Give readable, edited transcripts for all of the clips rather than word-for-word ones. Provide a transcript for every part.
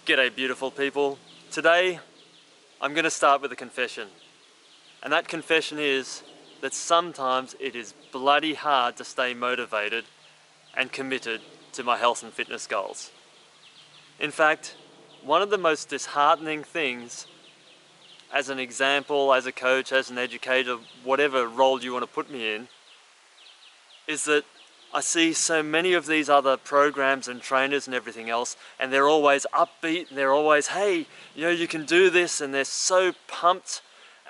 G'day beautiful people. Today I'm going to start with a confession. And that confession is that sometimes it is bloody hard to stay motivated and committed to my health and fitness goals. In fact, one of the most disheartening things as an example, as a coach, as an educator, whatever role you want to put me in, is that I see so many of these other programs and trainers and everything else, and they're always upbeat, and they're always, hey, you know, you can do this, and they're so pumped,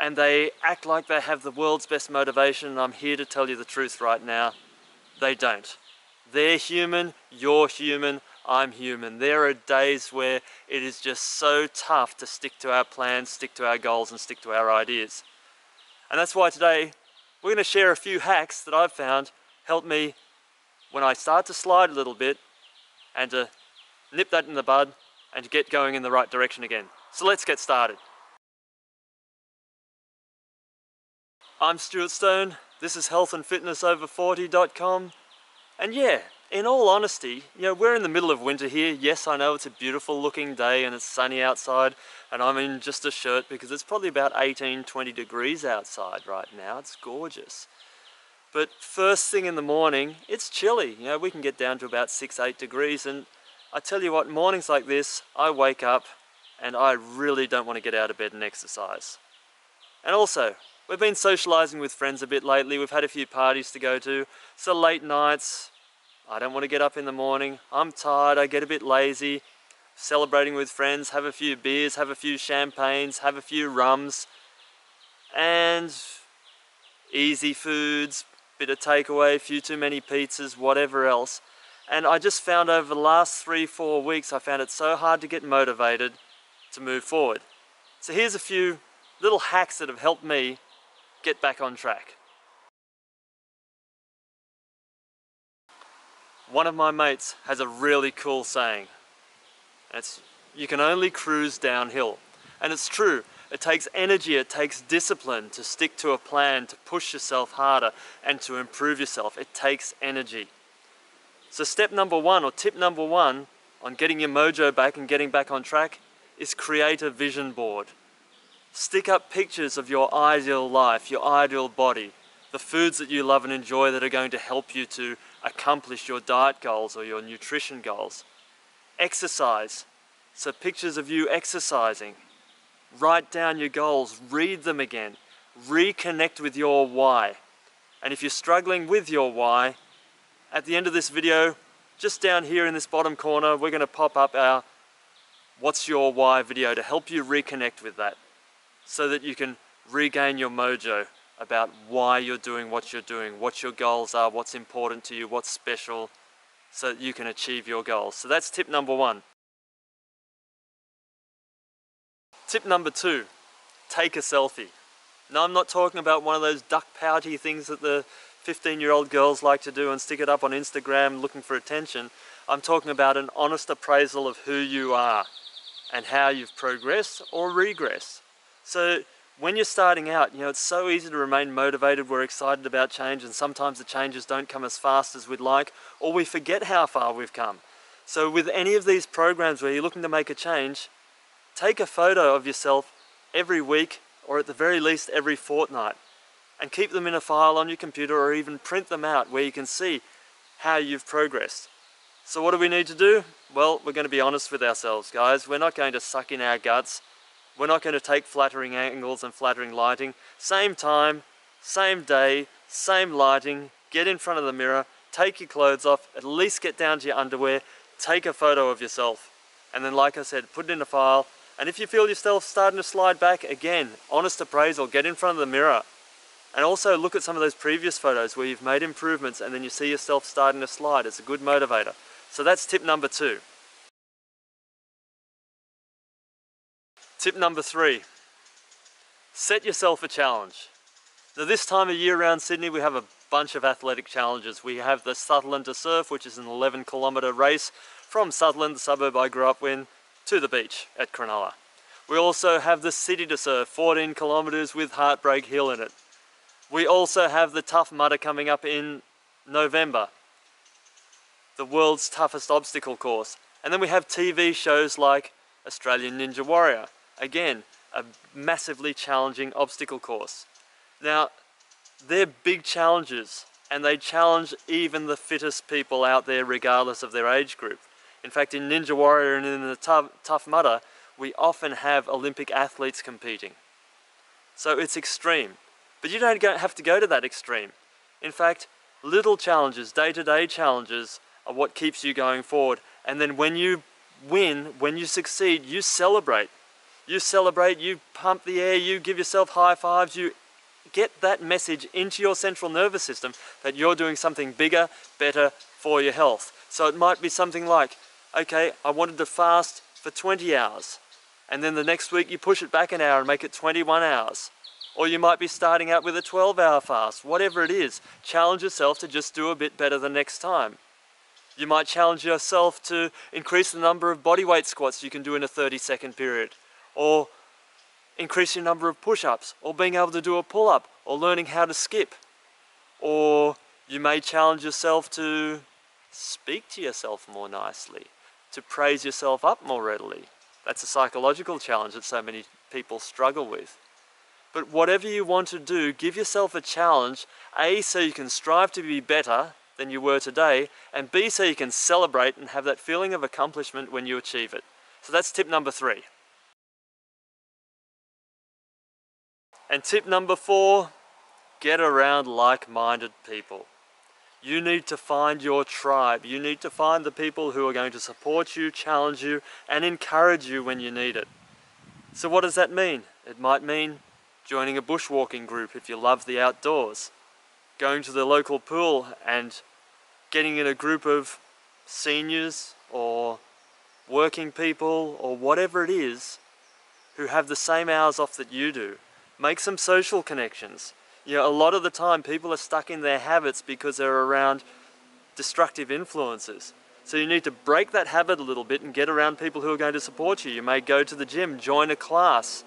and they act like they have the world's best motivation, and I'm here to tell you the truth right now, they don't. They're human, you're human, I'm human. There are days where it is just so tough to stick to our plans, stick to our goals, and stick to our ideas. And that's why today we're going to share a few hacks that I've found help me when I start to slide a little bit, and to nip that in the bud and to get going in the right direction again. So let's get started. I'm Stuart Stone, this is healthandfitnessover40.com, and yeah, in all honesty, you know, we're in the middle of winter here. Yes, I know it's a beautiful looking day and it's sunny outside, and I'm in just a shirt because it's probably about 18-20 degrees outside right now. It's gorgeous. But first thing in the morning, it's chilly. You know, we can get down to about 6-8 degrees, and I tell you what, mornings like this, I wake up and I really don't want to get out of bed and exercise. And also, we've been socializing with friends a bit lately. We've had a few parties to go to, so late nights, I don't want to get up in the morning. I'm tired, I get a bit lazy. Celebrating with friends, have a few beers, have a few champagnes, have a few rums, and easy foods, bit of takeaway, a few too many pizzas, whatever else. And I just found over the last 3-4 weeks, I found it so hard to get motivated to move forward. So here's a few little hacks that have helped me get back on track. One of my mates has a really cool saying. It's, you can only cruise downhill. And it's true. It takes energy, it takes discipline to stick to a plan, to push yourself harder and to improve yourself. It takes energy. So step number one, or tip number one on getting your mojo back and getting back on track is create a vision board. Stick up pictures of your ideal life, your ideal body, the foods that you love and enjoy that are going to help you to accomplish your diet goals or your nutrition goals. Exercise, so pictures of you exercising. Write down your goals, read them again, reconnect with your why. And if you're struggling with your why, at the end of this video, just down here in this bottom corner, we're going to pop up our What's Your Why video to help you reconnect with that, so that you can regain your mojo about why you're doing, what your goals are, what's important to you, what's special, so that you can achieve your goals. So that's tip number one. Tip number two, take a selfie. Now I'm not talking about one of those duck pouty things that the 15-year-old girls like to do and stick it up on Instagram looking for attention. I'm talking about an honest appraisal of who you are and how you've progressed or regressed. So when you're starting out, you know, it's so easy to remain motivated, we're excited about change, and sometimes the changes don't come as fast as we'd like, or we forget how far we've come. So with any of these programs where you're looking to make a change, take a photo of yourself every week, or at the very least every fortnight, and keep them in a file on your computer, or even print them out where you can see how you've progressed. So what do we need to do? Well, we're going to be honest with ourselves, guys. We're not going to suck in our guts. We're not going to take flattering angles and flattering lighting. Same time, same day, same lighting. Get in front of the mirror, take your clothes off, at least get down to your underwear, take a photo of yourself. And then, like I said, put it in a file. And if you feel yourself starting to slide back, again, honest appraisal, get in front of the mirror. And also look at some of those previous photos where you've made improvements and then you see yourself starting to slide. It's a good motivator. So that's tip number two. Tip number three, set yourself a challenge. Now this time of year around Sydney, we have a bunch of athletic challenges. We have the Sutherland to Surf, which is an 11-kilometre race from Sutherland, the suburb I grew up in, to the beach at Cronulla. We also have the City to Surf, 14 kilometres with Heartbreak Hill in it. We also have the Tough Mudder coming up in November, the world's toughest obstacle course. And then we have TV shows like Australian Ninja Warrior. Again, a massively challenging obstacle course. Now, they're big challenges, and they challenge even the fittest people out there regardless of their age group. In fact, in Ninja Warrior and in the Tough Mudder, we often have Olympic athletes competing. So it's extreme. But you don't have to go to that extreme. In fact, little challenges, day-to-day challenges, are what keeps you going forward. And then when you win, when you succeed, you celebrate. You celebrate, you pump the air, you give yourself high fives, you get that message into your central nervous system that you're doing something bigger, better for your health. So it might be something like, okay, I wanted to fast for 20 hours. And then the next week you push it back an hour and make it 21 hours. Or you might be starting out with a 12-hour fast. Whatever it is, challenge yourself to just do a bit better the next time. You might challenge yourself to increase the number of bodyweight squats you can do in a 30-second period. Or increase your number of push-ups, or being able to do a pull-up, or learning how to skip. Or you may challenge yourself to speak to yourself more nicely, to praise yourself up more readily. That's a psychological challenge that so many people struggle with. But whatever you want to do, give yourself a challenge, A, so you can strive to be better than you were today, and B, so you can celebrate and have that feeling of accomplishment when you achieve it. So that's tip number 3. And tip number 4, get around like-minded people. You need to find your tribe. You need to find the people who are going to support you, challenge you, and encourage you when you need it. So what does that mean? It might mean joining a bushwalking group if you love the outdoors, going to the local pool and getting in a group of seniors or working people or whatever it is who have the same hours off that you do. Make some social connections. You know, a lot of the time people are stuck in their habits because they're around destructive influences. So you need to break that habit a little bit and get around people who are going to support you. You may go to the gym, join a class,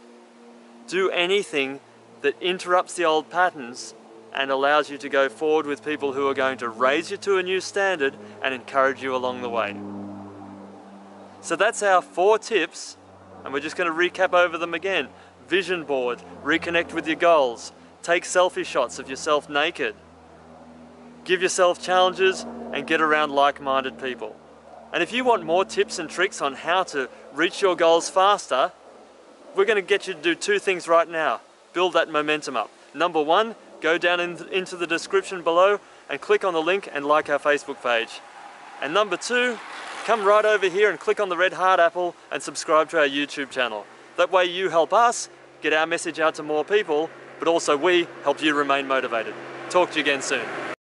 do anything that interrupts the old patterns and allows you to go forward with people who are going to raise you to a new standard and encourage you along the way. So that's our 4 tips, and we're just going to recap over them again. Vision board, reconnect with your goals, take selfie shots of yourself naked, give yourself challenges, and get around like-minded people. And if you want more tips and tricks on how to reach your goals faster, we're going to get you to do 2 things right now. Build that momentum up. Number 1, go down into the description below and click on the link and like our Facebook page. And number 2, come right over here and click on the red heart apple and subscribe to our YouTube channel. That way you help us get our message out to more people, but also we help you remain motivated. Talk to you again soon.